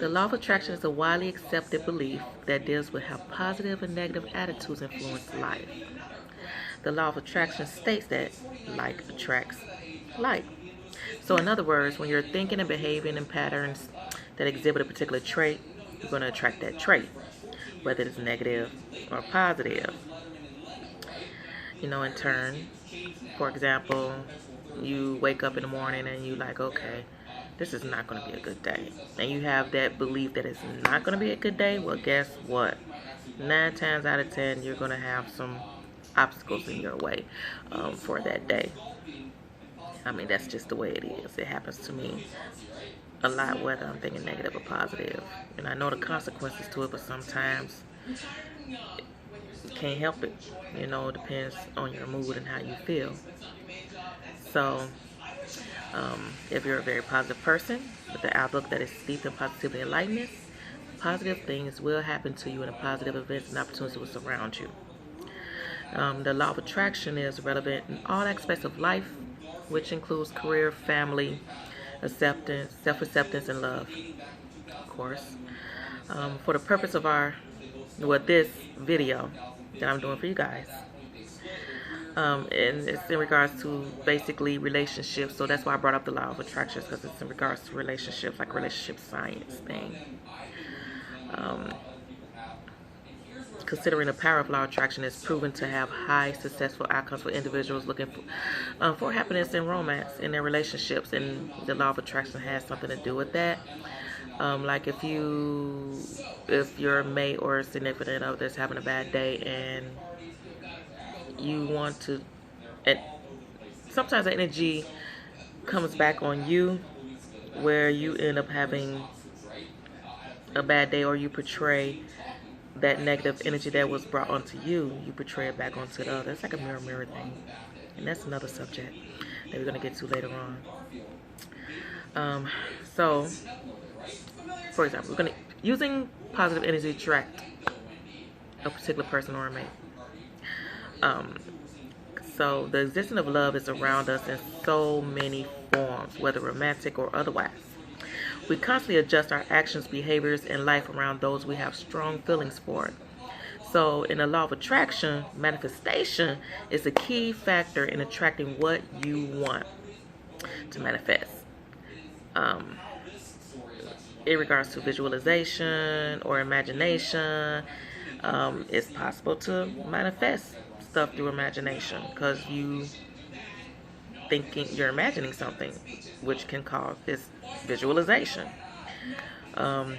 The law of attraction is a widely accepted belief that deals with how positive and negative attitudes influence life. The law of attraction states that like attracts like. So, in other words, when you're thinking and behaving in patterns that exhibit a particular trait, you're going to attract that trait, whether it's negative or positive. In turn, for example, you wake up in the morning and you like, okay, this is not going to be a good day. And you have that belief that it's not going to be a good day. Well, guess what? 9 times out of 10, you're going to have some obstacles in your way for that day. I mean, that's just the way it is. It happens to me a lot, whether I'm thinking negative or positive. And I know the consequences to it, but sometimes you can't help it. It depends on your mood and how you feel. So, if you're a very positive person with an outlook that is steeped in positivity and lightness, positive things will happen to you, and positive events and opportunities will surround you. The law of attraction is relevant in all aspects of life, which includes career, family, acceptance, self-acceptance, and love, of course. For the purpose of this video that I'm doing for you guys, and it's in regards to basically relationships. So that's why I brought up the law of attraction, because it's in regards to relationships, like a relationship science thing. Considering the power of law of attraction is proven to have high successful outcomes for individuals looking for happiness and romance in their relationships, and the law of attraction has something to do with that. Like if your mate or significant other is having a bad day and you want to, and sometimes the energy comes back on you where you end up having a bad day, or you portray that negative energy that was brought onto you, you portray it back onto the other. It's like a mirror thing, and that's another subject that we're going to get to later on. So, for example, using positive energy to attract a particular person or a mate. So the existence of love is around us in so many forms, whether romantic or otherwise. We constantly adjust our actions, behaviors, and life around those we have strong feelings for. So in the law of attraction, manifestation is a key factor in attracting what you want to manifest. In regards to visualization or imagination, it's possible to manifest stuff through imagination, because you're imagining something, which can cause this visualization. Now,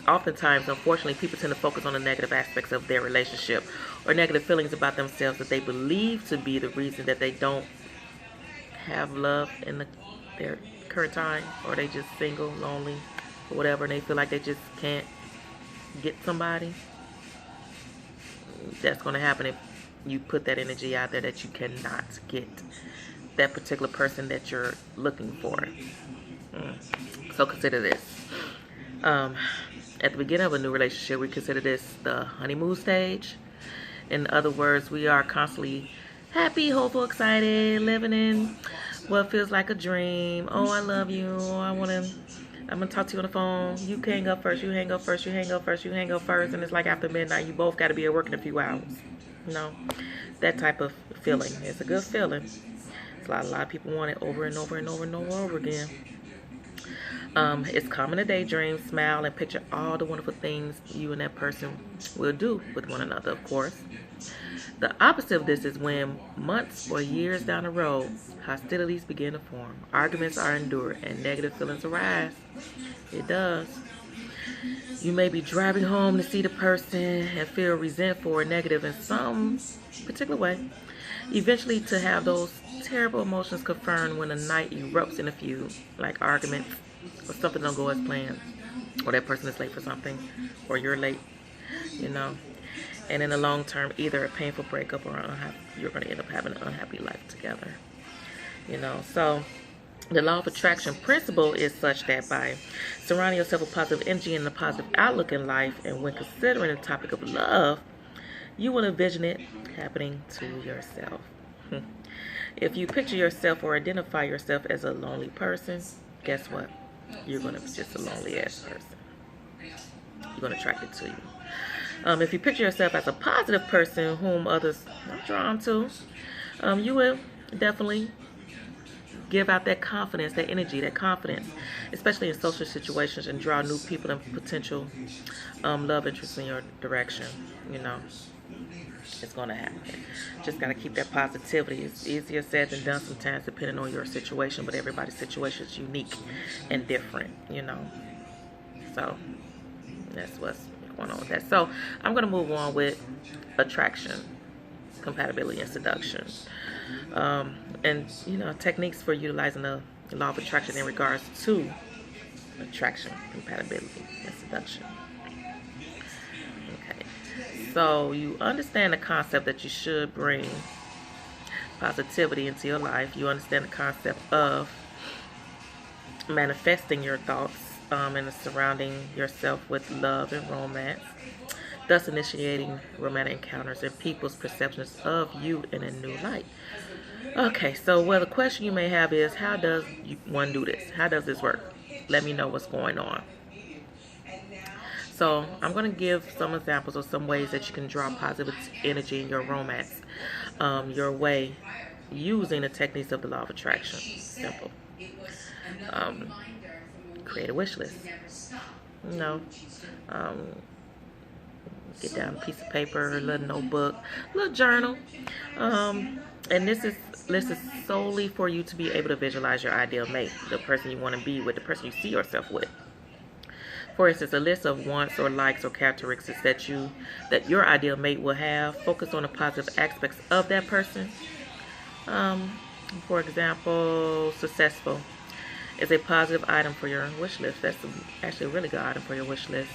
oftentimes, unfortunately, people tend to focus on the negative aspects of their relationship or negative feelings about themselves that they believe to be the reason that they don't have love in their current time, or they just single, lonely, or whatever, and they feel like they just can't get somebody. That's going to happen if you put that energy out there that you cannot get that particular person that you're looking for. So consider this. At the beginning of a new relationship, we consider this the honeymoon stage. In other words, we are constantly happy, hopeful, excited, living in what feels like a dream. Oh, I love you. Oh, I'm gonna talk to you on the phone. You hang up first. You hang up first. You hang up first. You hang up first. And it's like after midnight, you both got to be at work in a few hours. That type of feeling. It's a good feeling. It's a lot of people want it over and over and over and over again. It's common to daydream, smile, and picture all the wonderful things you and that person will do with one another, of course. The opposite of this is when months or years down the road, hostilities begin to form, arguments are endured, and negative feelings arise. It does. You may be driving home to see the person and feel resentful or negative in some particular way. Eventually to have those terrible emotions confirmed when a night erupts in a feud, like arguments, or something don't go as planned, or that person is late for something, or you're late, And in the long term, either a painful breakup or you're going to end up having an unhappy life together. So the law of attraction principle is such that by surrounding yourself with positive energy and a positive outlook in life, and when considering the topic of love, you will envision it happening to yourself. If you picture yourself or identify yourself as a lonely person, guess what? You're going to be just a lonely ass person. You're going to attract it to you. If you picture yourself as a positive person whom others are drawn to, you will definitely give out that confidence, that energy, that confidence, especially in social situations, and draw new people and potential love interests in your direction. You know, it's going to happen. Just got to keep that positivity. It's easier said than done sometimes, depending on your situation, but everybody's situation is unique and different, you know. So that's what's going on with that. So I'm going to move on with attraction, compatibility, and seduction. And, you know, techniques for utilizing the law of attraction in regards to attraction, compatibility, and seduction. Okay. So you understand the concept that you should bring positivity into your life. You understand the concept of manifesting your thoughts and surrounding yourself with love and romance, thus initiating romantic encounters and people's perceptions of you in a new light. Okay, so well, the question you may have is, how does one do this? How does this work? Let me know what's going on. So I'm going to give some examples of some ways that you can draw positive energy in your romance your way using the techniques of the law of attraction. Simple. Create a wish list. You know, get down a piece of paper, a little notebook, a little journal. And this is solely for you to be able to visualize your ideal mate, the person you want to be with, the person you see yourself with. For instance, a list of wants or likes or characteristics that your ideal mate will have. Focus on the positive aspects of that person. For example, successful is a positive item for your wish list. That's actually a really good item for your wish list.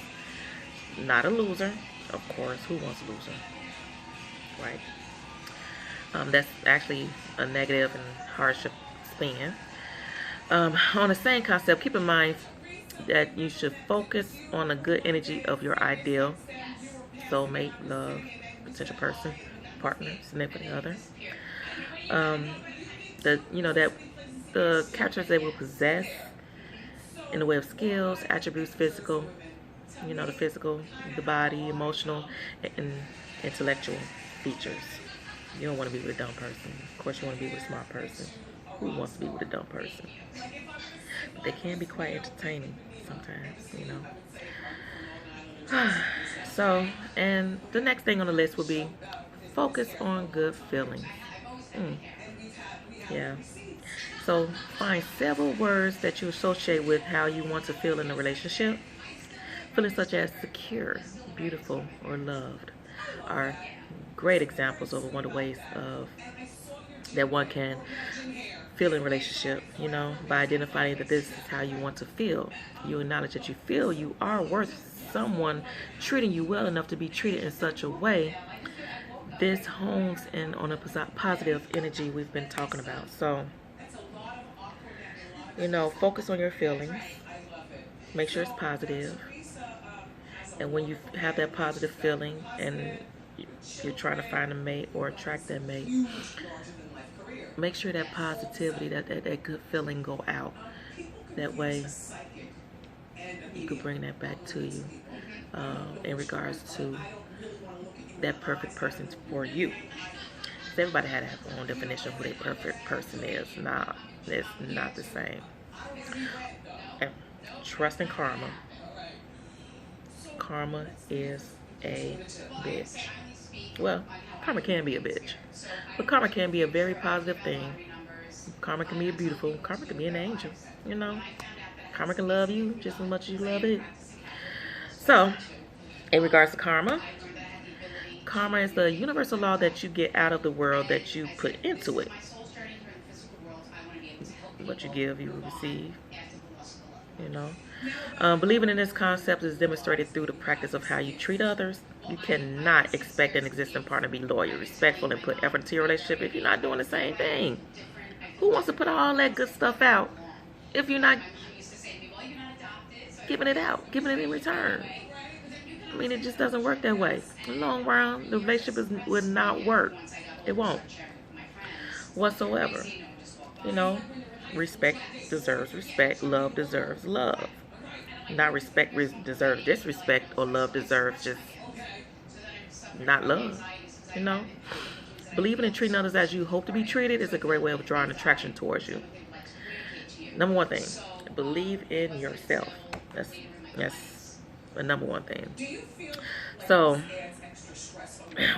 Not a loser, of course. Who wants a loser, right? That's actually a negative and hardship spin. On the same concept, keep in mind that you should focus on the good energy of your ideal soulmate, love, potential person, partner, significant other. That the characters they will possess in the way of skills, attributes, physical, the physical, the body, emotional, and intellectual features. You don't want to be with a dumb person. Of course, you want to be with a smart person. Who wants to be with a dumb person? But they can be quite entertaining sometimes, So, and the next thing on the list will be focus on good feelings. Yeah. So, find several words that you associate with how you want to feel in a relationship. Feelings such as secure, beautiful, or loved are great examples of one of the ways that one can feel in a relationship, by identifying that this is how you want to feel. You acknowledge that you feel you are worth someone treating you well enough to be treated in such a way. This hones in on a positive energy we've been talking about. So, focus on your feelings. Make sure it's positive. And when you have that positive feeling and you're trying to find a mate or attract that mate, make sure that positivity, that good feeling go out. That way you can bring that back to you in regards to that perfect person for you. Everybody had to have their own definition of who their perfect person is. Nah, it's not the same. And trust in karma. Karma is a bitch. Well, karma can be a bitch, but karma can be a very positive thing. Karma can be a beautiful. Karma can be an angel. Karma can love you just as much as you love it. So, in regards to karma is the universal law that you get out of the world that you put into it. What you give, you will receive. Believing in this concept is demonstrated through the practice of how you treat others. You cannot expect an existing partner to be loyal, respectful, and put effort into your relationship if you're not doing the same thing. Who wants to put all that good stuff out if you're not giving it out, giving it in return? I mean, it just doesn't work that way. In the long run, the relationship would not work. It won't. Whatsoever. Respect deserves respect. Love deserves love. Not respect deserves disrespect, or love deserves just not love. You know? Believing and treating others as you hope to be treated is a great way of drawing attraction towards you. Number one thing, believe in yourself. That's the number one thing. So,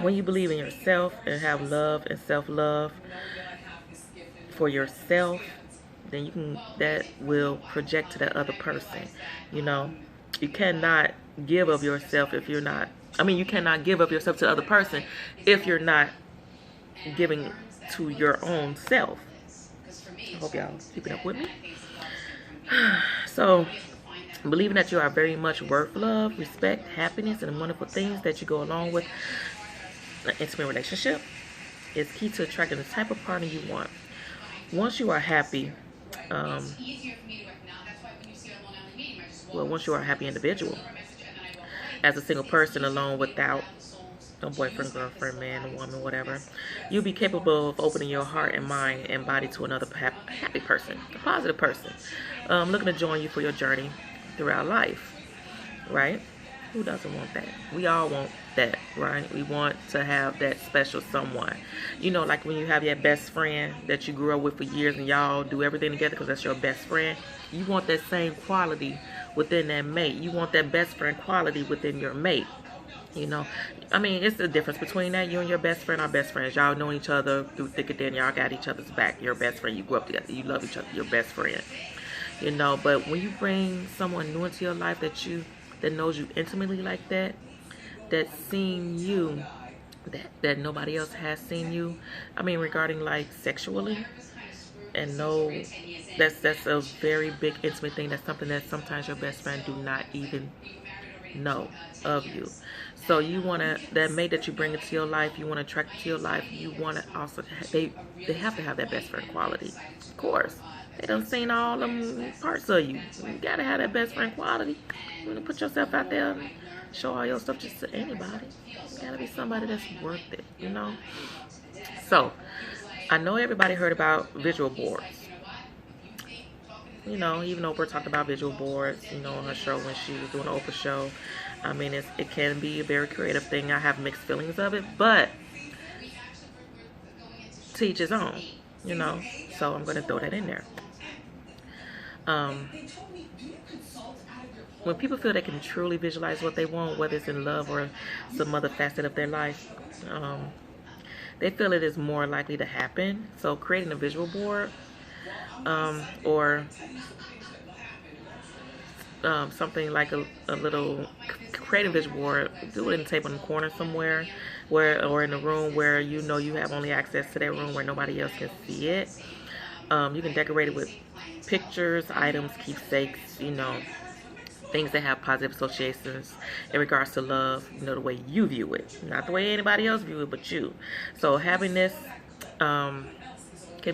when you believe in yourself and have love and self-love for yourself, then that will project to that other person. You know, you cannot give of yourself if you're not. You cannot give of yourself to the other person if you're not giving to your own self. I hope y'all keeping up with me. So, believing that you are very much worth love, respect, happiness, and wonderful things that you go along with an intimate relationship is key to attracting the type of partner you want. Once you are happy, once you are a happy individual, as a single person alone without no boyfriend, girlfriend, man, woman, whatever, you'll be capable of opening your heart and mind and body to another happy person, a positive person, looking to join you for your journey throughout life, right? Who doesn't want that? We all want that, right? We want to have that special someone. You know, like when you have your best friend that you grew up with for years and y'all do everything together because that's your best friend. You want that same quality within that mate. You want that best friend quality within your mate. You know, it's the difference between that. You and your best friend are best friends. Y'all know each other through thick and thin. Y'all got each other's back. Your best friend. You grew up together. You love each other. Your best friend. You know, but when you bring someone new into your life that knows you intimately like that, that's seen you, that nobody else has seen you. Regarding like sexually, and that's a very big intimate thing. That's something that sometimes your best friend do not even know of you. So you want to, that mate that you bring into your life, you want to attract to your life, you want to also, they have to have that best friend quality. Of course. They done seen all them parts of you. You got to have that best friend quality. You want to put yourself out there and show all your stuff just to anybody. You got to be somebody that's worth it, you know? So, I know everybody heard about visual boards. You know, even Oprah talked about visual boards, you know, on her show when she was doing the Oprah show. It can be a very creative thing. I have mixed feelings of it, but to each his own, you know. So I'm going to throw that in there. When people feel they can truly visualize what they want, whether it's in love or some other facet of their life, they feel it is more likely to happen. So creating a visual board, or something like a little creative visual board, do it in the table in the corner somewhere, or in a room where you know you have only access to that room where nobody else can see it. You can decorate it with pictures, items, keepsakes, you know, things that have positive associations in regards to love, you know, the way you view it, not the way anybody else view it, but you. So having this can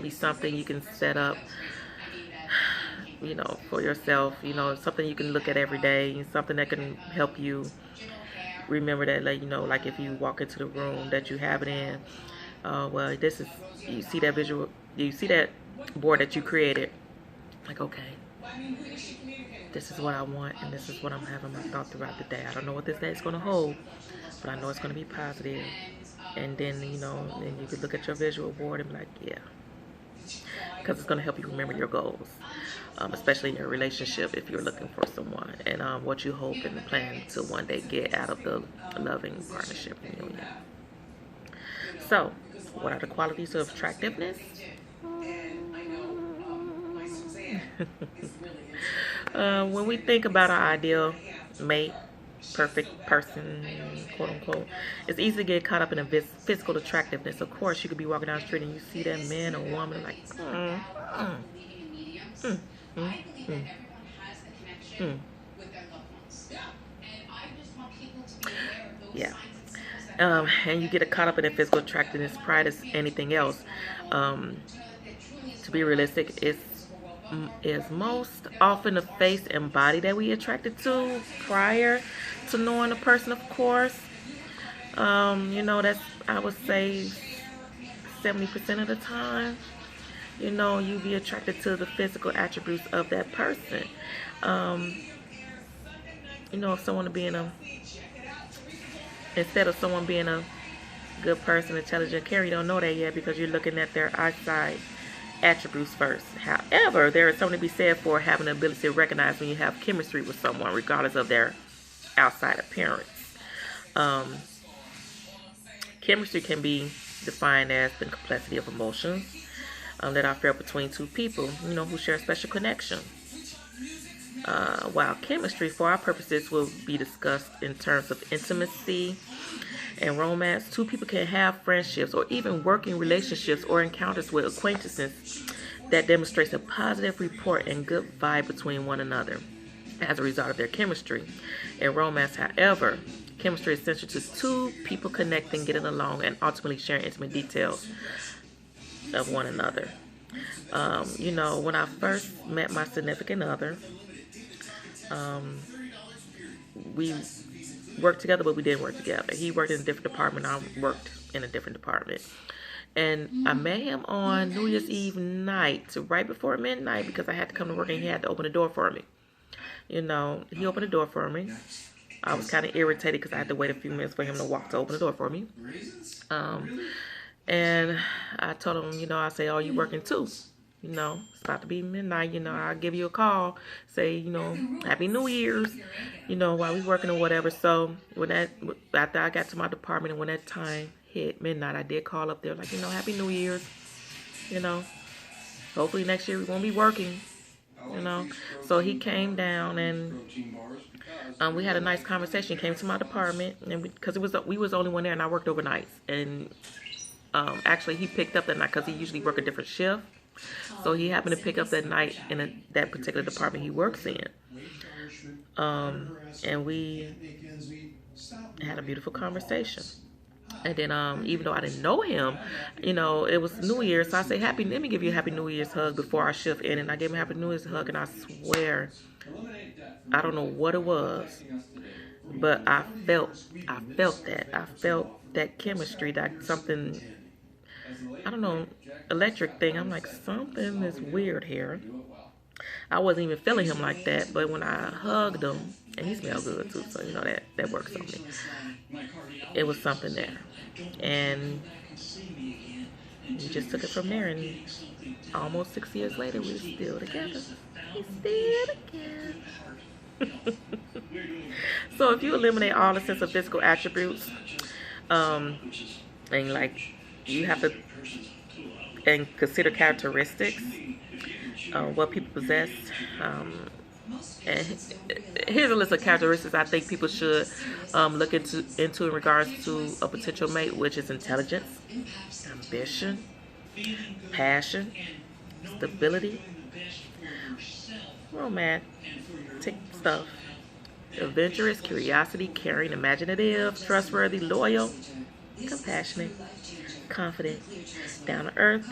be something you can set up, you know, for yourself, you know, something you can look at every day, something that can help you remember that, like, you know, like if you walk into the room that you have it in, well, this is, you see that visual, you see that board that you created, like, okay, this is what I want, and this is what I'm having my thought throughout the day. I don't know what this day is going to hold, but I know it's going to be positive. And then, you know, then you could look at your visual board and be like, yeah, because it's going to help you remember your goals, especially in your relationship if you're looking for someone, and what you hope and plan to one day get out of the loving partnership and union. So, what are the qualities of attractiveness? When we think about our ideal mate, perfect person, quote unquote, it's easy to get caught up in a physical attractiveness. Of course, you could be walking down the street and you see that man or woman like, yeah. And you get caught up in a physical attractiveness, pride as anything else. To be realistic, is most often the face and body that we attracted to prior to knowing a person, of course. You know, that's, I would say, 70% of the time. You know, you be attracted to the physical attributes of that person. Um, you know, if someone being a instead of someone being a good person, intelligent, caring, you don't know that yet because you're looking at their eyesight attributes first. However, there is something to be said for having the ability to recognize when you have chemistry with someone, regardless of their outside appearance. Um, Chemistry can be defined as the complexity of emotions that are felt between two people, you know, who share a special connection. While chemistry, for our purposes, will be discussed in terms of intimacy and romance, two people can have friendships or even working relationships or encounters with acquaintances that demonstrates a positive rapport and good vibe between one another as a result of their chemistry. In romance, however, chemistry is essential to two people connecting, getting along, and ultimately sharing intimate details of one another. You know, when I first met my significant other, um, we worked together, but we didn't work together. He worked in a different department. I worked in a different department. And I met him on New Year's Eve night, right before midnight, because I had to come to work and he had to open the door for me. You know, he opened the door for me. I was kind of irritated because I had to wait a few minutes for him to walk to open the door for me. And I told him, you know, I say, oh, you working too? You know, it's about to be midnight. You know, I'll give you a call. Say, you know, Happy New Year's. You know, while we working or whatever. So after I got to my department and when that time hit midnight, I did call up there like, you know, Happy New Year's. You know, hopefully next year we won't be working. You know, so he came down and we had a nice conversation. He came to my department and because we was the only one there and I worked overnights. And actually he picked up that night because he usually work a different shift. So he happened to pick up that night in that particular department he works in. And we had a beautiful conversation. And then even though I didn't know him, you know, it was New Year's. So I said, let me give you a Happy New Year's hug before our shift ended. And I gave him a Happy New Year's hug. And I swear, I don't know what it was, but I felt that. I felt that chemistry, that something, I don't know, electric thing. I'm like, something is weird here. I wasn't even feeling him like that, but when I hugged him, and he smelled good too, so you know that works on me. It was something there, and we just took it from there. And almost 6 years later, we're still together. We're still together. So if you eliminate all the sense of physical attributes, and like you have to and consider characteristics, what people possess. And here's a list of characteristics I think people should look into in regards to a potential mate, which is intelligence, ambition, passion, stability, romantic stuff, adventurous, curiosity, caring, imaginative, trustworthy, loyal, compassionate, confident, down to earth,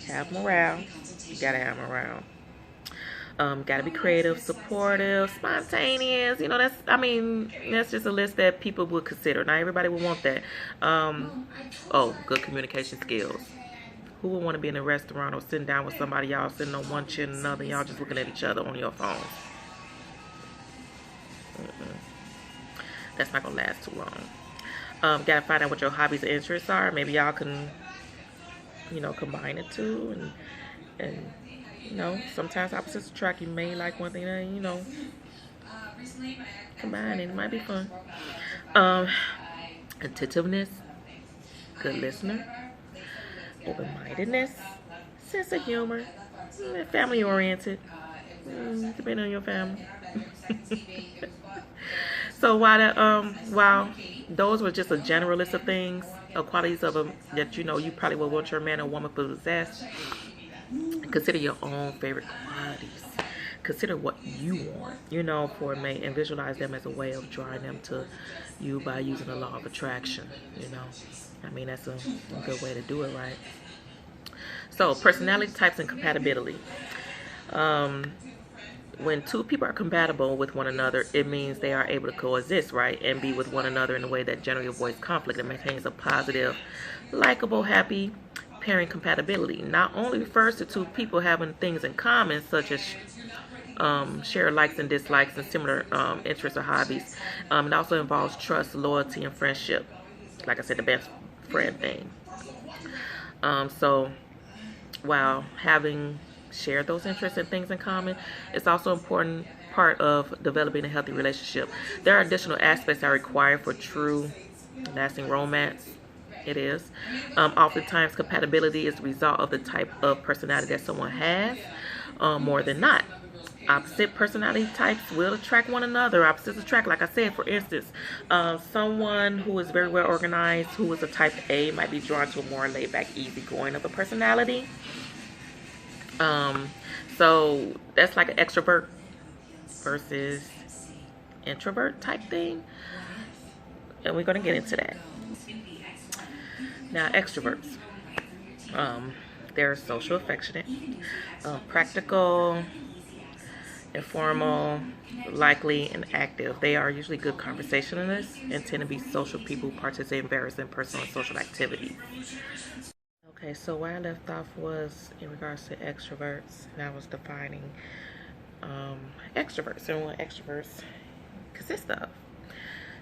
have morale. You gotta have morale. Gotta be creative, supportive, spontaneous. You know, that's just a list that people would consider. Not everybody would want that. Good communication skills. Who would want to be in a restaurant or sitting down with somebody, y'all sitting on one chin and another, y'all just looking at each other on your phone? That's not gonna last too long. Gotta find out what your hobbies and interests are. Maybe y'all can, you know, combine it too, and you know, sometimes opposites attract. You may like one thing that, you know, combine it. It might be fun. Attentiveness, good listener, open-mindedness, sense of humor, family-oriented, depending on your family. So while those were just a general list of things, of qualities of them that you know you probably would want your man or woman to possess, consider your own favorite qualities. Consider what you want, you know, for a mate, and visualize them as a way of drawing them to you by using the law of attraction. You know, I mean, that's a good way to do it, right? So, personality types and compatibility. When two people are compatible with one another, it means they are able to coexist, right, and be with one another in a way that generally avoids conflict and maintains a positive, likable, happy, pairing compatibility not only refers to two people having things in common, such as share likes and dislikes and similar interests or hobbies. It also involves trust, loyalty, and friendship. Like I said, the best friend thing. So while having shared those interests and things in common, it's also an important part of developing a healthy relationship. There are additional aspects that are required for true, lasting romance. It is. Oftentimes, compatibility is the result of the type of personality that someone has, more than not. Opposite personality types will attract one another. Opposites attract. Like I said, for instance, someone who is very well organized, who is a type A, might be drawn to a more laid back, easygoing of a personality. So that's like an extrovert versus introvert type thing. And we're going to get into that. Now, extroverts. They're social, affectionate, practical, informal, likely, and active. They are usually good conversationalists and tend to be social people who participate in various personal and social activities. Okay, so where I left off was in regards to extroverts, and I was defining extroverts and what extroverts consist of.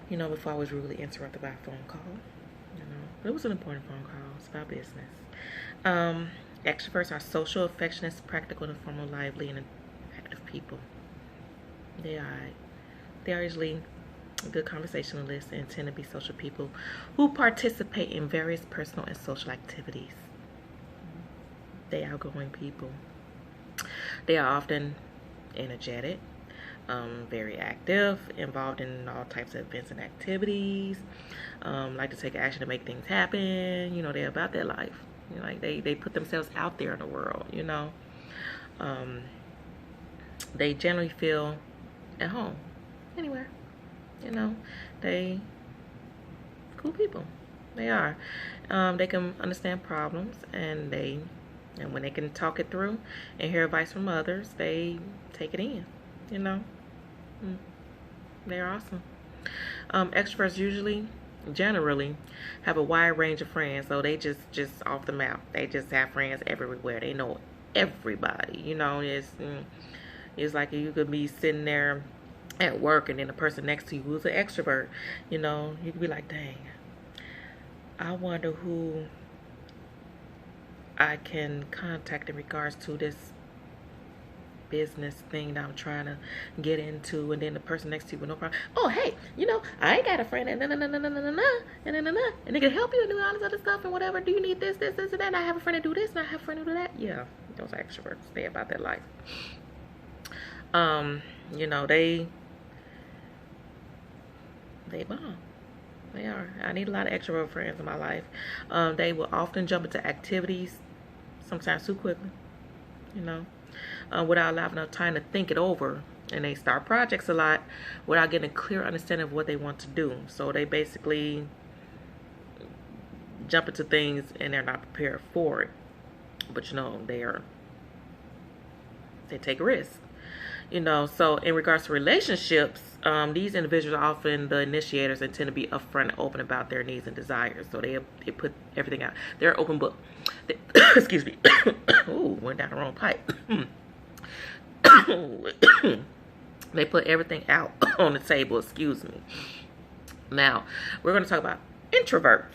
Before I was rudely interrupted by a phone call. But it was an important phone call. It's about business. Extroverts are social, affectionate, practical, informal, lively, and active people. They are usually good conversationalists and tend to be social people who participate in various personal and social activities. They are outgoing people. They are often energetic, very active, involved in all types of events and activities, like to take action to make things happen. They're about their life. Like they put themselves out there in the world. They generally feel at home anywhere. They cool people. They are. They can understand problems, and when they can talk it through and hear advice from others, they take it in. They're awesome. Extroverts generally have a wide range of friends, so they just off the map. They just have friends everywhere. They know everybody. It's like you could be sitting there at work, and then the person next to you who's an extrovert, you could be like, dang, I wonder who I can contact in regards to this business thing that I'm trying to get into. And then the person next to you with no problem, oh hey, I ain't got a friend, and they can help you and do all this other stuff and whatever. Do you need this and that? And I have a friend to do this, and I have a friend to do that. Yeah, those are extroverts. They about their life. They bomb. They are. I need a lot of extrovert friends in my life. They will often jump into activities, sometimes too quickly, without allowing enough time to think it over. And they start projects a lot without getting a clear understanding of what they want to do. So they basically jump into things and they're not prepared for it. But they take risks. So in regards to relationships, these individuals are often the initiators and tend to be upfront and open about their needs and desires. So they put everything out. They're an open book. Excuse me. Ooh, went down the wrong pipe. They put everything out on the table. Excuse me. Now, we're going to talk about introverts.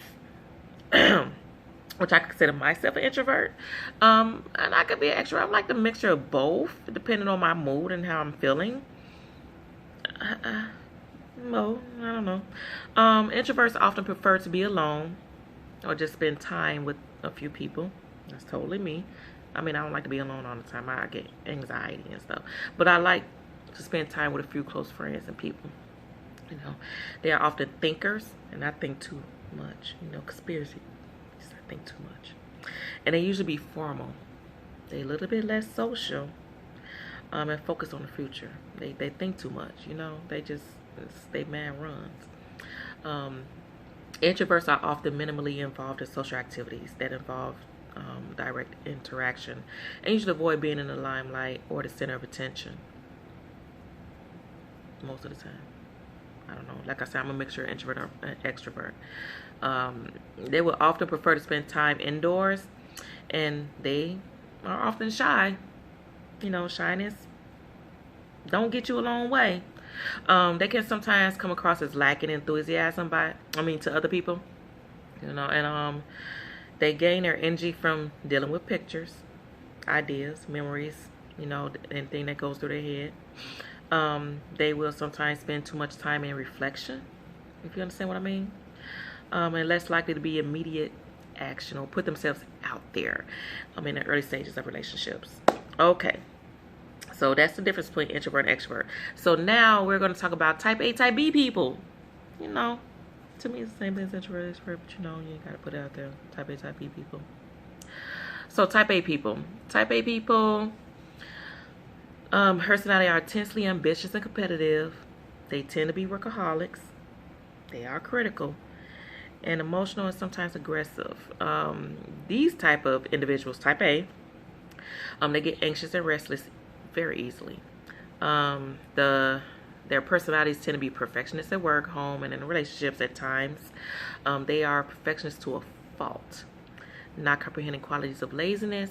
Which I consider myself an introvert. And I could be an extrovert. I'm like the mixture of both, depending on my mood and how I'm feeling. No, I don't know. Introverts often prefer to be alone or just spend time with a few people. That's totally me. I don't like to be alone all the time. I get anxiety and stuff. But I like to spend time with a few close friends and people. They are often thinkers, and I think too much. Conspiracy. I think too much. And they usually be formal. They're a little bit less social, and focus on the future. They think too much, they man runs. Introverts are often minimally involved in social activities that involve direct interaction, and usually avoid being in the limelight or the center of attention most of the time. I don't know. Like I said, I'm a mixture of introvert and extrovert. They will often prefer to spend time indoors and they are often shy. Shyness don't get you a long way. They can sometimes come across as lacking enthusiasm to other people. And they gain their energy from dealing with pictures, ideas, memories, anything that goes through their head. They will sometimes spend too much time in reflection, if you understand what I mean. And less likely to be immediate action or put themselves out there in the early stages of relationships. Okay. So that's the difference between introvert and extrovert. So now we're going to talk about type A, type B people. To me it's the same thing as introvert, extrovert, but you ain't got to put it out there. Type A, type B people. So type A people. Type A people, personality are intensely ambitious and competitive. They tend to be workaholics. They are critical and emotional and sometimes aggressive. These type of individuals, type A, they get anxious and restless very easily. Their personalities tend to be perfectionists at work, home, and in relationships at times. They are perfectionists to a fault, not comprehending qualities of laziness,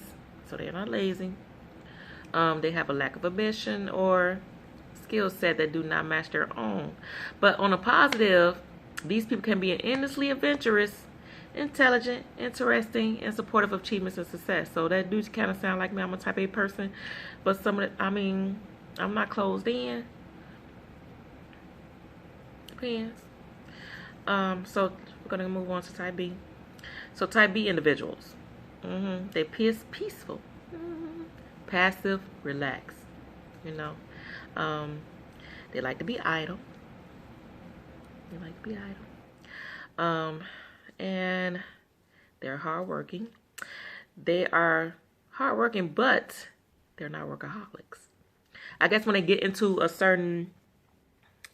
so they're not lazy. They have a lack of ambition or skill set that do not match their own. But on a positive, these people can be endlessly adventurous, intelligent, interesting, and supportive of achievements and success. So that do kind of sound like me. I'm a type A person, but I'm not closed in. Depends. So we're gonna move on to type B. So type B individuals, they peaceful, passive, relaxed. They like to be idle. And they're hardworking. They are hardworking, but they're not workaholics. I guess when they get into a certain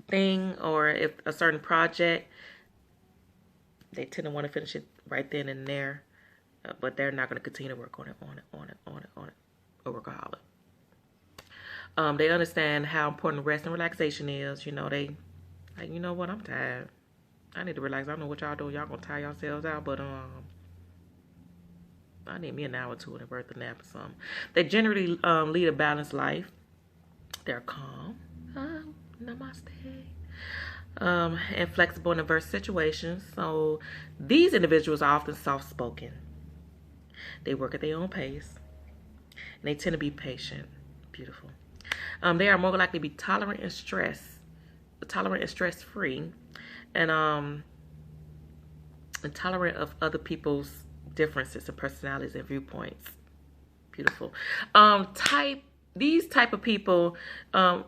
thing or if a certain project, they tend to want to finish it right then and there, but they're not going to continue to work on it. A workaholic. They understand how important rest and relaxation is. They like, you know what, I'm tired. I need to relax. I don't know what y'all do. Y'all gonna tire yourselves out, but I need me an hour or two and worth a nap or something. They generally lead a balanced life. They're calm. Namaste. And flexible in diverse situations. So these individuals are often soft-spoken. They work at their own pace. And they tend to be patient. Beautiful. They are more likely to be tolerant and stress-free, and tolerant of other people's differences and personalities and viewpoints. Beautiful. These type of people, I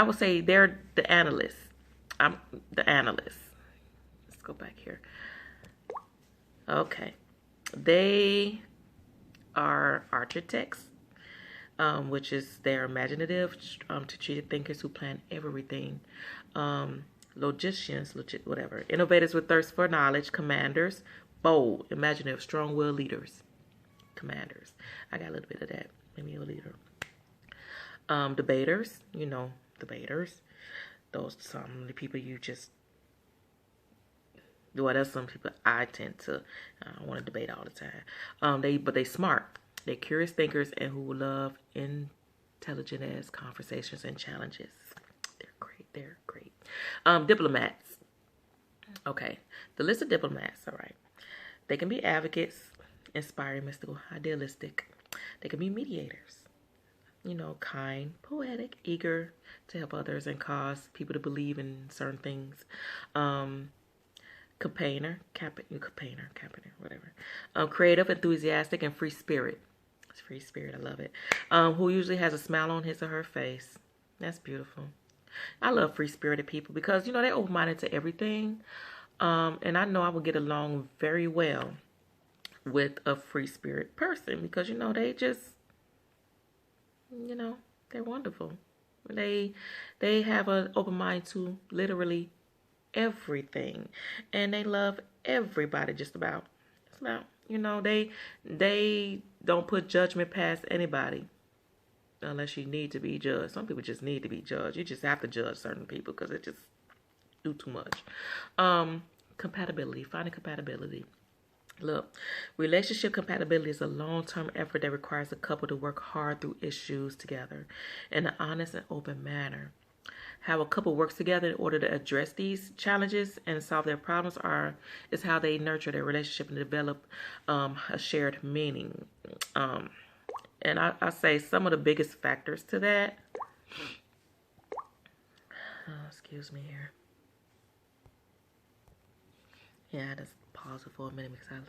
would say they're the analysts. I'm the analyst. Let's go back here. Okay. They are architects, which is they're imaginative, strategic thinkers who plan everything. Logicians, whatever. Innovators with thirst for knowledge. Commanders, bold, imaginative, strong-willed leaders. Commanders. I got a little bit of that. Maybe a leader. Debaters, debaters. Those some of the people you just. Well, that's some people I tend to. I don't want to debate all the time. They smart. They're curious thinkers and who love intelligent as conversations and challenges. They're great. Diplomats. Okay. The list of diplomats, all right. They can be advocates, inspiring, mystical, idealistic. They can be mediators. Kind, poetic, eager to help others and cause people to believe in certain things. Campaigner, whatever. Creative, enthusiastic, and free spirit. It's free spirit, I love it. Who usually has a smile on his or her face. That's beautiful. I love free-spirited people because, they're open-minded to everything. And I know I will get along very well with a free-spirit person because, they just, they're wonderful. They have an open mind to literally everything. And they love everybody just about. It's about, they don't put judgment past anybody. Unless you need to be judged. Some people just need to be judged. You just have to judge certain people because it just do too much. Compatibility. Finding compatibility. Look, relationship compatibility is a long-term effort that requires a couple to work hard through issues together in an honest and open manner. How a couple works together in order to address these challenges and solve their problems is how they nurture their relationship and develop a shared meaning. And I say some of the biggest factors to that. Excuse me here. Yeah, I just pause it for a minute because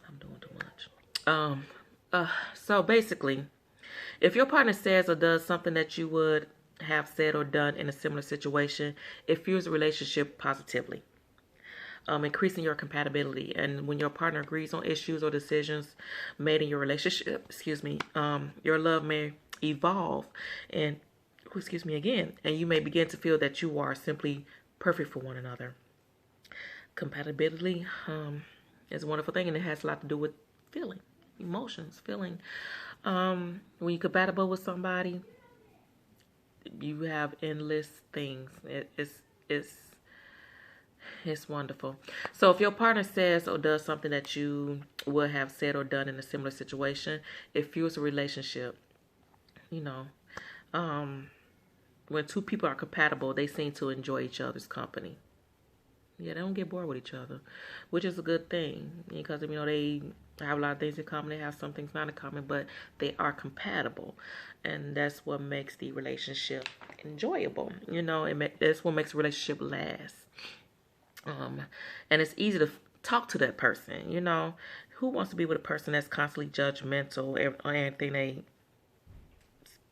I'm doing too much. So basically, if your partner says or does something that you would have said or done in a similar situation, it fuels the relationship positively, increasing your compatibility. And when your partner agrees on issues or decisions made in your relationship, your love may evolve and, and you may begin to feel that you are simply perfect for one another. Compatibility is a wonderful thing, and it has a lot to do with feeling, emotions, feeling. When you're compatible with somebody, you have endless things. It's wonderful. So if your partner says or does something that you would have said or done in a similar situation, it fuels a relationship. When two people are compatible, they seem to enjoy each other's company. Yeah, they don't get bored with each other, which is a good thing because, they have a lot of things in common. They have some things not in common, but they are compatible. And that's what makes the relationship enjoyable. That's what makes a relationship last. And it's easy to talk to that person. Who wants to be with a person that's constantly judgmental on everything they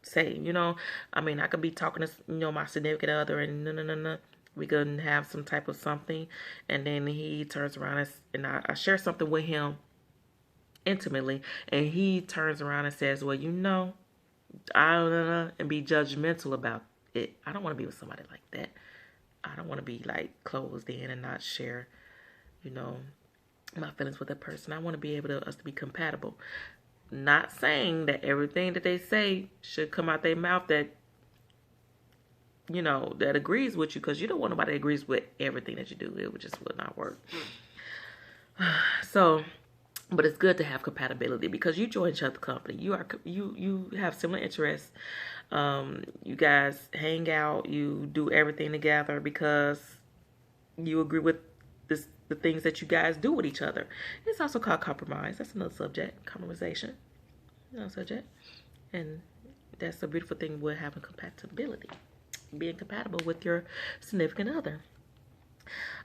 say? I could be talking to, my significant other and no. We could have some type of something, and then he turns around and I share something with him intimately, and he turns around and says, well, I don't know, and be judgmental about it. I don't want to be with somebody like that. I don't want to be like closed in and not share, my feelings with that person. I want to be able us to be compatible. Not saying that everything that they say should come out their mouth that agrees with you, because you don't want nobody that agrees with everything that you do. It just would not work. So, but it's good to have compatibility because you join each other's company. You have similar interests. You guys hang out. You do everything together because you agree with the things that you guys do with each other. It's also called compromise. That's another subject. Compromisation. Another subject. And that's a beautiful thing with having compatibility. Being compatible with your significant other.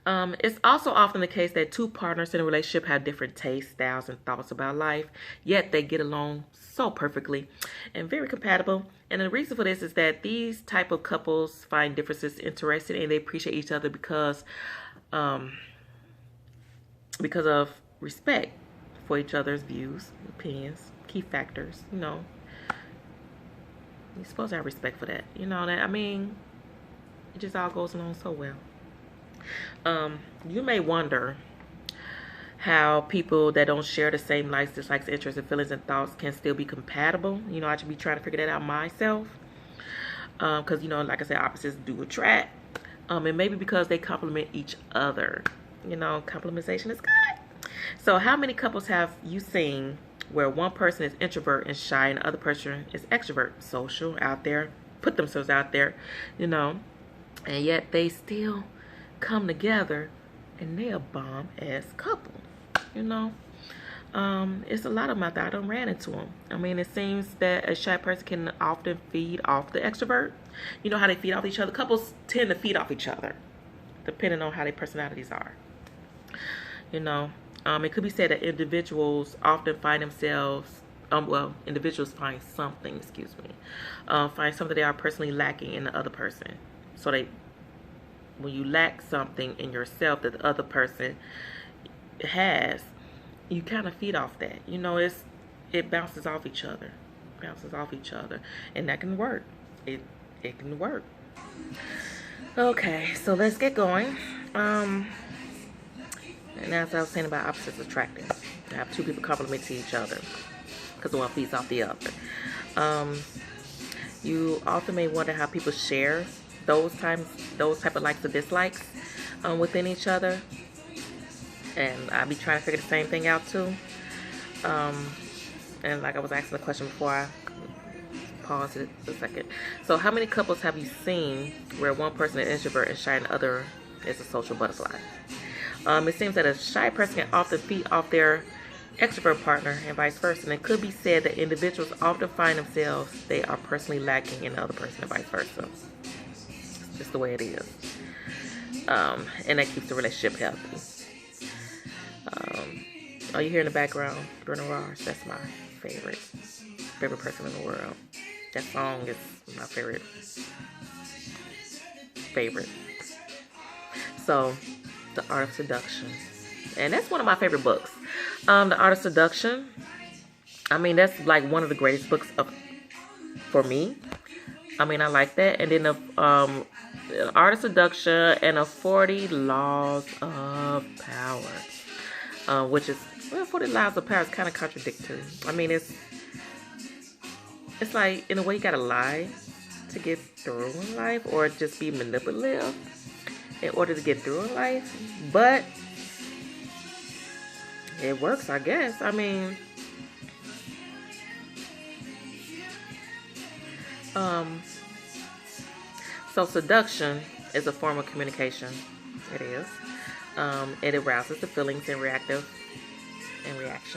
It's also often the case that two partners in a relationship have different tastes, styles, and thoughts about life, yet they get along so perfectly and very compatible. And the reason for this is that these type of couples find differences interesting and they appreciate each other because of respect for each other's views, opinions, key factors, You're supposed to have respect for that. It just all goes along so well. You may wonder how people that don't share the same likes, dislikes, interests, and feelings and thoughts can still be compatible. I should be trying to figure that out myself. Because, like I said, opposites do attract. And maybe because they complement each other. Complementation is good. So how many couples have you seen where one person is introvert and shy and the other person is extrovert, social, out there, put themselves out there, and yet they still come together and they're a bomb-ass couple, It's a lot of them out there. I done ran into them. It seems that a shy person can often feed off the extrovert. You know how they feed off each other? Couples tend to feed off each other, depending on how their personalities are, It could be said that individuals often find themselves, individuals find something, find something they are personally lacking in the other person. So when you lack something in yourself that the other person has, you kind of feed off that. It bounces off each other, and that can work. It can work. Okay, so let's get going. And as I was saying about opposites attracting, you have two people complement each other because one feeds off the other. You often may wonder how people share those type of likes or dislikes within each other. And I be trying to figure the same thing out too. Um, and like I was asking the question before, I paused it a second. So, how many couples have you seen where one person is introvert and shy and the other is a social butterfly? It seems that a shy person can often feed off their extrovert partner and vice versa. And it could be said that individuals often find themselves they are personally lacking in the other person and vice versa. It's just the way it is. And that keeps the relationship healthy. Oh, you hear in the background, Bruno Mars? That's my favorite person in the world. That song is my favorite. So, The Art of Seduction, and that's one of my favorite books. The Art of Seduction. I mean, that's like one of the greatest books for me. I mean, I like that. And then the Art of Seduction and the 40 Laws of Power, which is 40 Laws of Power is kind of contradictory. I mean, it's like in a way you gotta lie to get through in life, or just be manipulative in order to get through in life. But it works, I guess. I mean, so seduction is a form of communication. It is. It arouses the feelings and reactions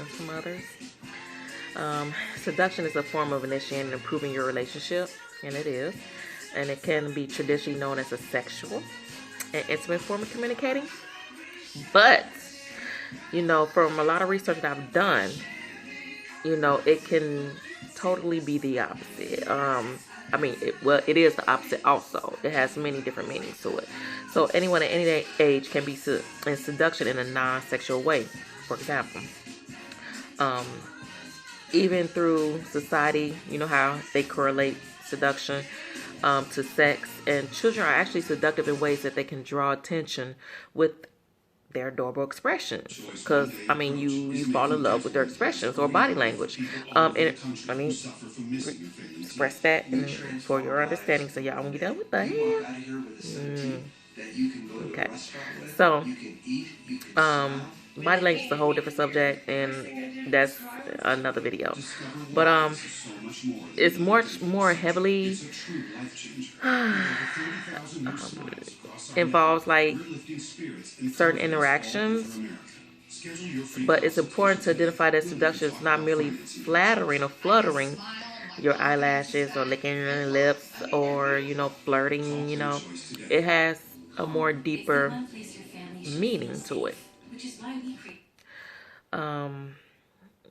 from others. Seduction is a form of initiating and improving your relationship, and it is. And it can be traditionally known as a sexual and intimate form of communicating. But, from a lot of research that I've done, it can totally be the opposite. It is the opposite also. It has many different meanings to it. So anyone at any age can be in seduction in a non-sexual way. For example, even through society, you know how they correlate seduction to sex, and children are actually seductive in ways that they can draw attention with their adorable expressions, because you fall in love with their expressions or body language, express that for your understanding. So y'all gonna get done with the hell. Okay, so body language is a whole different subject, and that's another video. But it's much more heavily involves like certain interactions. But it's important to identify that seduction is not merely flattering or fluttering your eyelashes or licking your lips or flirting. It has a more deeper meaning to it.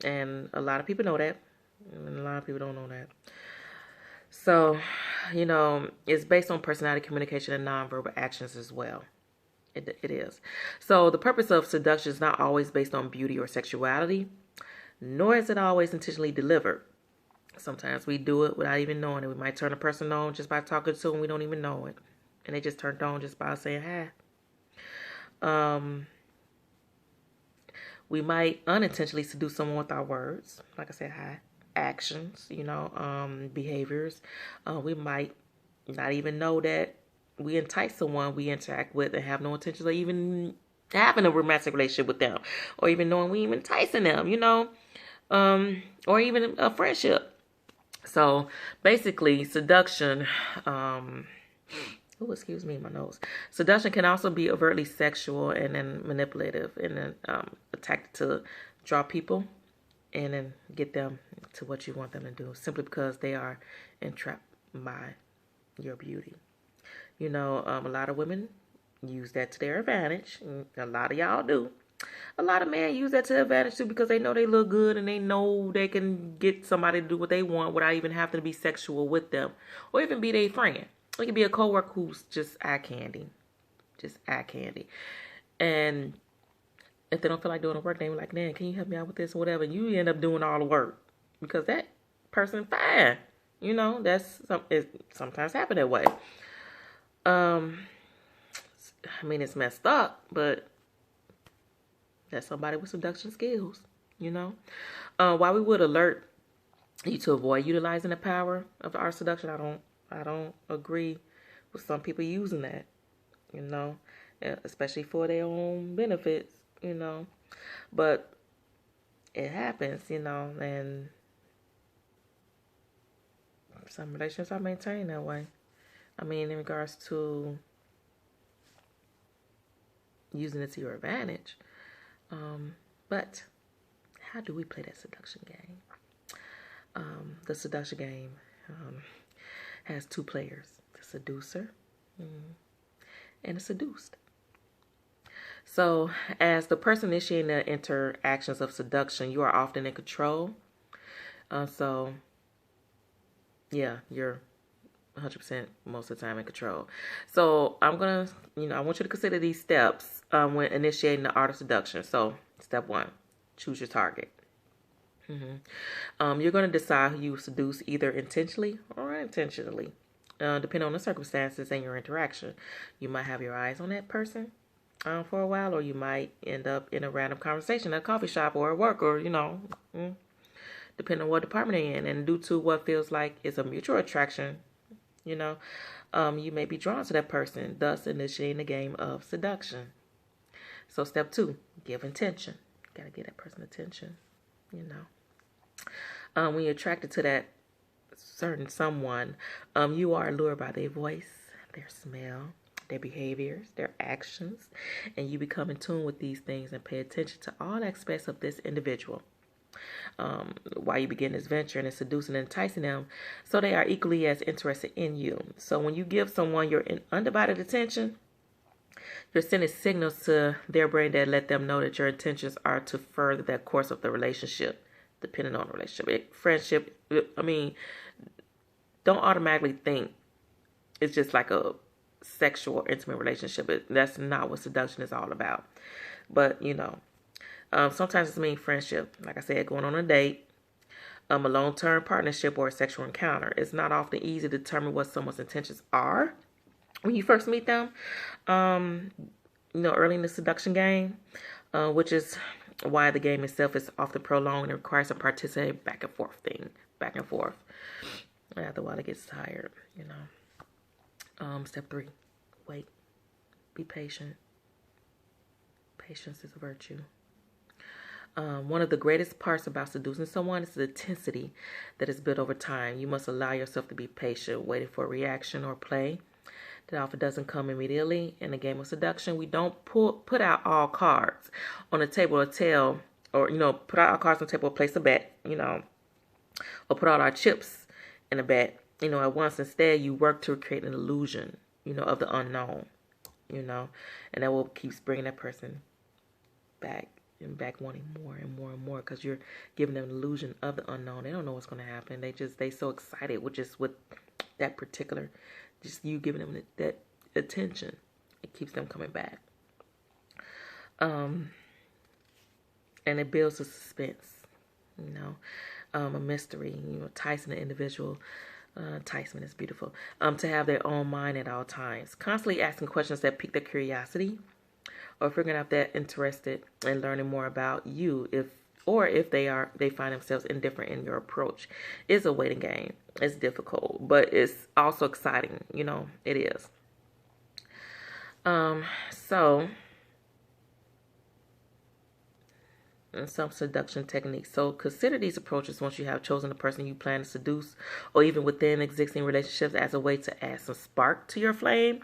And a lot of people know that, and a lot of people don't know that. So, it's based on personality, communication, and nonverbal actions as well. It is. So the purpose of seduction is not always based on beauty or sexuality, nor is it always intentionally delivered. Sometimes we do it without even knowing it. We might turn a person on just by talking to them. We don't even know it. And they just turned on just by saying hi. We might unintentionally seduce someone with our words. Like I said, hi. Actions, behaviors. We might not even know that we entice someone we interact with and have no intention of even having a romantic relationship with them, or even knowing we even enticing them, or even a friendship. So basically, seduction, excuse me, my nose. Seduction can also be overtly sexual and then manipulative, and then attacked to draw people and then get them to what you want them to do, simply because they are entrapped by your beauty. A lot of women use that to their advantage. A lot of y'all do. A lot of men use that to their advantage too, because they know they look good and they know they can get somebody to do what they want without even having to be sexual with them, or even be their friend. It could be a coworker who's just eye candy. And if they don't feel like doing the work, they be like, man, can you help me out with this or whatever? You end up doing all the work because that person fine. It sometimes happen that way. It's messed up, but that's somebody with seduction skills, While we would alert you to avoid utilizing the power of our seduction, I don't agree with some people using that, especially for their own benefits. you know. But it happens, you know, and some relationships are maintained that way. I mean, in regards to using it to your advantage. But how do we play that seduction game? The seduction game has two players, the seducer and the seduced. So, as the person initiating the interactions of seduction, you are often in control. So, yeah, you're 100% most of the time in control. So, I'm going to, I want you to consider these steps when initiating the art of seduction. So, step 1, choose your target. You're going to decide who you seduce either intentionally or unintentionally, depending on the circumstances and your interaction. You might have your eyes on that person for a while, or you might end up in a random conversation at a coffee shop or at work, or, depending on what department they're in. And due to what feels like is a mutual attraction, you may be drawn to that person, thus initiating the game of seduction. So step 2, give attention. You got to give that person attention, when you're attracted to that certain someone, you are allured by their voice, their smell, their behaviors, their actions, and you become in tune with these things and pay attention to all aspects of this individual. While you begin this venture and seducing and enticing them, so they are equally as interested in you. So when you give someone your undivided attention, you're sending signals to their brain that let them know that your intentions are to further that course of the relationship. Depending on the relationship, friendship, don't automatically think it's just like a sexual, intimate relationship. That's not what seduction is all about. But, sometimes it's mean friendship. Like I said, going on a date, a long-term partnership, or a sexual encounter. It's not often easy to determine what someone's intentions are when you first meet them. Early in the seduction game, which is why the game itself is often prolonged and requires a participate back and forth. And after a while, it gets tired, Step 3, wait. Be patient. Patience is a virtue. One of the greatest parts about seducing someone is the intensity that is built over time. You must allow yourself to be patient, waiting for a reaction or play that often doesn't come immediately. In a game of seduction, we don't put out all cards on the table or put out our cards on the table or place a bet, or put out our chips in a bet, at once. Instead, you work to create an illusion, of the unknown, and that will keep bringing that person back and back, wanting more and more and more, because you're giving them an illusion of the unknown. They don't know what's going to happen. They so excited with that particular, just you giving them that attention. It keeps them coming back. And it builds a suspense, a mystery, enticing the individual. Enticement is beautiful. To have their own mind at all times. Constantly asking questions that pique their curiosity, or figuring out they're interested in learning more about you, if they find themselves indifferent in your approach. It's a waiting game. It's difficult, but it's also exciting. It is. And some seduction techniques. So consider these approaches once you have chosen the person you plan to seduce, or even within existing relationships, as a way to add some spark to your flame,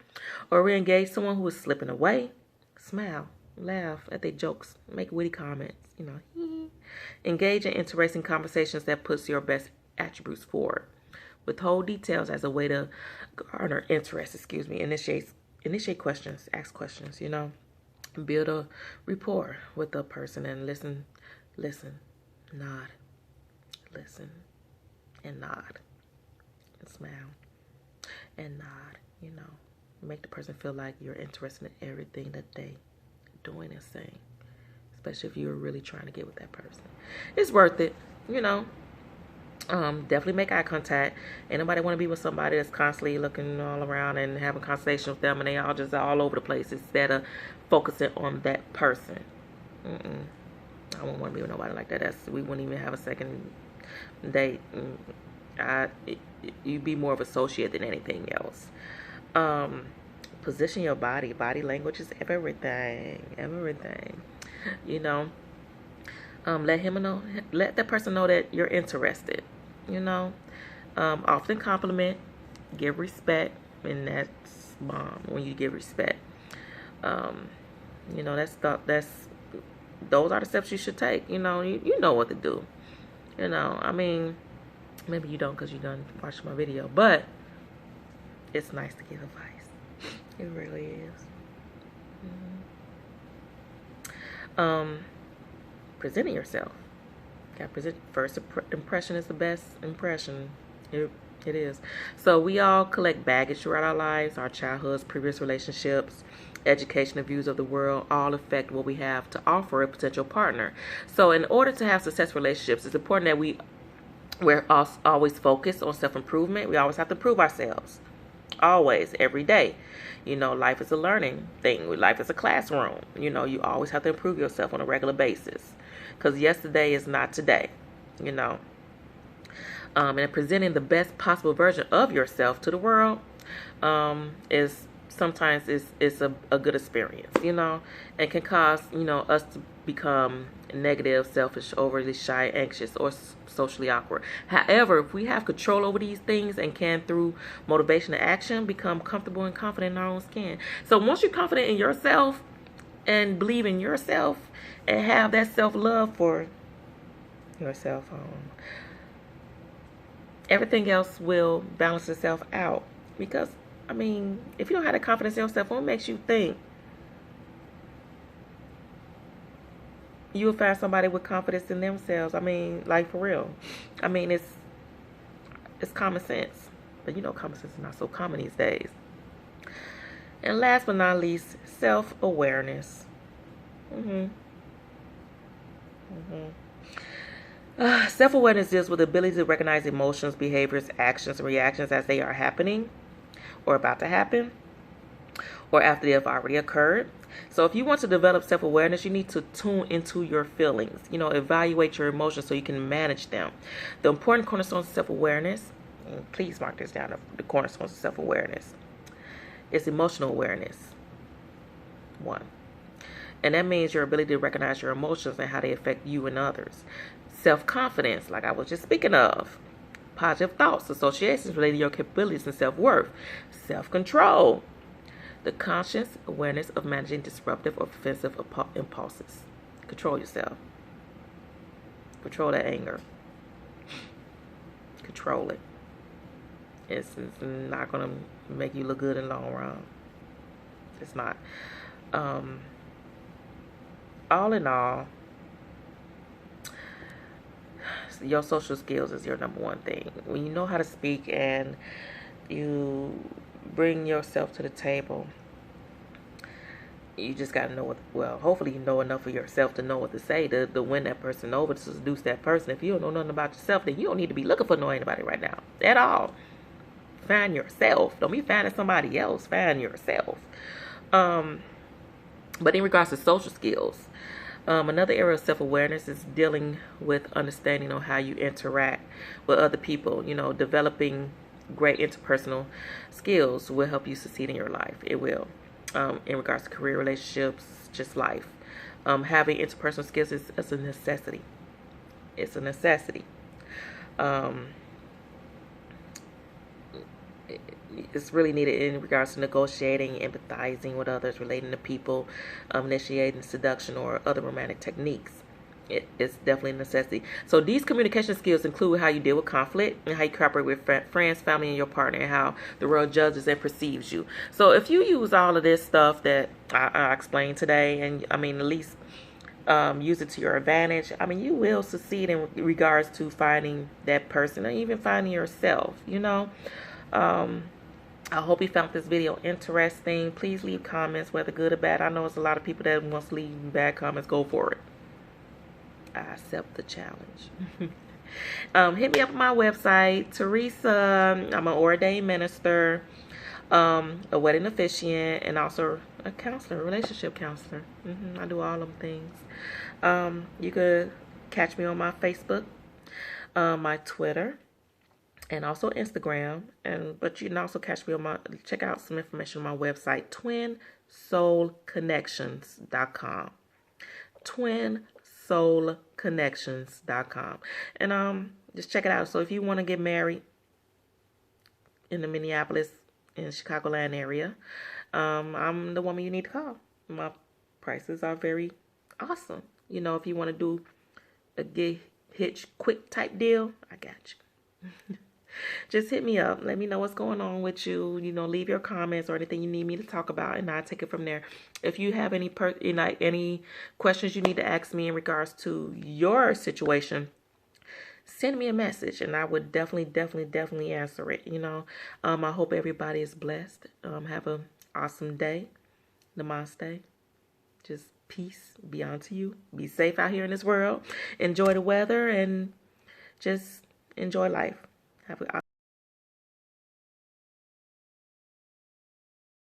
or re-engage someone who is slipping away. Smile, laugh at their jokes, make witty comments, Engage in interesting conversations that puts your best attributes forward. Withhold details as a way to garner interest, initiate questions, ask questions, Build a rapport with the person and listen, nod, listen, and nod, and smile, and nod, Make the person feel like you're interested in everything that they doing and saying, especially if you're really trying to get with that person. It's worth it, Definitely make eye contact. Ain't nobody want to be with somebody that's constantly looking all around and having conversation with them, and they all just all over the place instead of focusing on that person. I wouldn't want to be with nobody like that. We wouldn't even have a second date. You'd be more of an associate than anything else. Position your body. Body language is everything. You know, let that person know that you're interested. You know, often compliment, give respect, and that's bomb when you give respect. Um, you know, those are the steps you should take. You know, you know what to do. You know, I mean, maybe you don't because you done watched my video, but it's nice to give advice. It really is. Presenting yourself. First impression is the best impression. It is. So we all collect baggage throughout our lives, our childhoods, previous relationships, education, and views of the world all affect what we have to offer a potential partner. So in order to have successful relationships, it's important that we're always focused on self-improvement. We always have to prove ourselves. Always, every day. You know, life is a learning thing. Life is a classroom. You know, you always have to improve yourself on a regular basis. Because yesterday is not today. You know. And presenting the best possible version of yourself to the world is sometimes it's a good experience, you know, and can cause, you know, us to become negative, selfish, overly shy, anxious, or socially awkward. However, if we have control over these things and can, through motivation and action, become comfortable and confident in our own skin. So once you're confident in yourself and believe in yourself and have that self-love for yourself, everything else will balance itself out. Because, I mean, if you don't have the confidence in yourself, what makes you think you will find somebody with confidence in themselves? I mean, like, for real. I mean, it's common sense. But you know, common sense is not so common these days. And last but not least, self-awareness. Self-awareness deals with the ability to recognize emotions, behaviors, actions, and reactions as they are happening or about to happen or after they have already occurred. So if you want to develop self-awareness, you need to tune into your feelings, you know, evaluate your emotions so you can manage them. The important cornerstones of self-awareness, and please mark this down, the cornerstones of self-awareness, is emotional awareness. 1. And that means your ability to recognize your emotions and how they affect you and others. Self-confidence, like I was just speaking of. Positive thoughts, associations related to your capabilities and self-worth. Self-control, the conscious awareness of managing disruptive or offensive impulses. Control yourself. Control that anger. Control it. It's not going to make you look good in the long run. It's not. All in all, your social skills is your number one thing. When you know how to speak and you bring yourself to the table, you just got to know what, hopefully you know enough of yourself to know what to say to win that person over, to seduce that person. If you don't know nothing about yourself, then you don't need to be looking for anybody right now at all. Find yourself. Don't be finding somebody else. Find yourself. But in regards to social skills, another area of self-awareness is dealing with understanding on how you interact with other people. You know, developing great interpersonal skills will help you succeed in your life. It will. In regards to career, relationships, just life. Having interpersonal skills is a necessity. It's a necessity. It's really needed in regards to negotiating, empathizing with others, relating to people, initiating seduction or other romantic techniques. It's definitely a necessity. So these communication skills include how you deal with conflict and how you cooperate with friends, family, and your partner, and how the world judges and perceives you. So if you use all of this stuff that I explained today, and I mean, at least use it to your advantage, I mean, you will succeed in regards to finding that person or even finding yourself, you know. I hope you found this video interesting. Please leave comments, whether good or bad. I know it's a lot of people that wants to leave bad comments. Go for it. I accept the challenge. Hit me up on my website, Teresa. I'm an ordained minister, a wedding officiant, and also a counselor, a relationship counselor. I do all them things. You could catch me on my Facebook, my Twitter, and also Instagram. But you can also catch me on check out some information on my website, twinsoulconnections.com. twinsoulconnections.com. And just check it out. So if you want to get married in the Minneapolis and Chicagoland area, I'm the woman you need to call. My prices are very awesome. If you want to do a get hitch quick type deal, I got you. Just hit me up. Let me know what's going on with you. Leave your comments or anything you need me to talk about, and I'll take it from there. If you have any questions you need to ask me in regards to your situation, send me a message, and I would definitely answer it. I hope everybody is blessed. Have an awesome day. Namaste. Just peace be unto you. Be safe out here in this world. Enjoy the weather and just enjoy life. Have a